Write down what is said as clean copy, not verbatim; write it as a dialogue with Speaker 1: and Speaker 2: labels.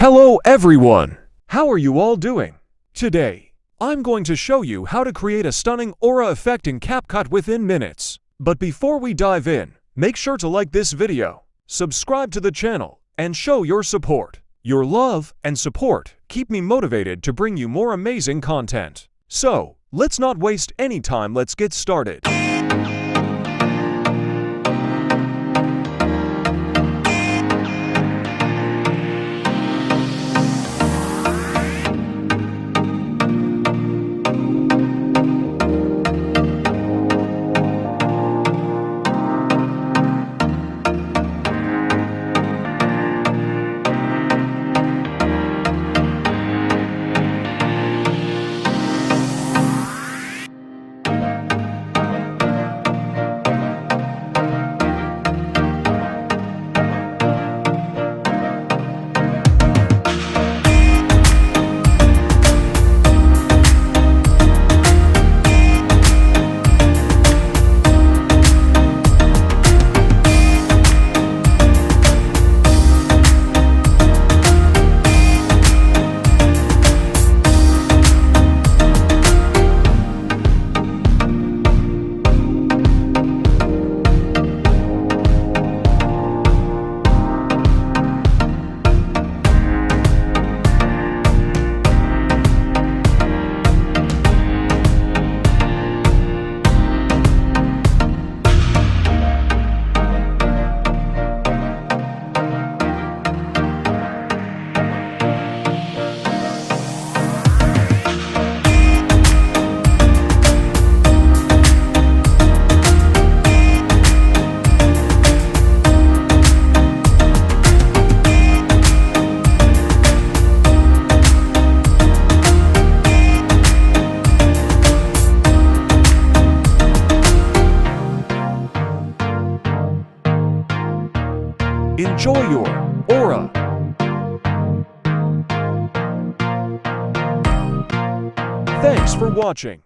Speaker 1: Hello everyone! How are you all doing? Today, I'm going to show you how to create a stunning aura effect in Capcut within minutes. But before we dive in, make sure to like this video, subscribe to the channel, and show your support. Your love and support keep me motivated to bring you more amazing content. So, let's not waste any time, let's get started. Enjoy your aura. Thanks for watching.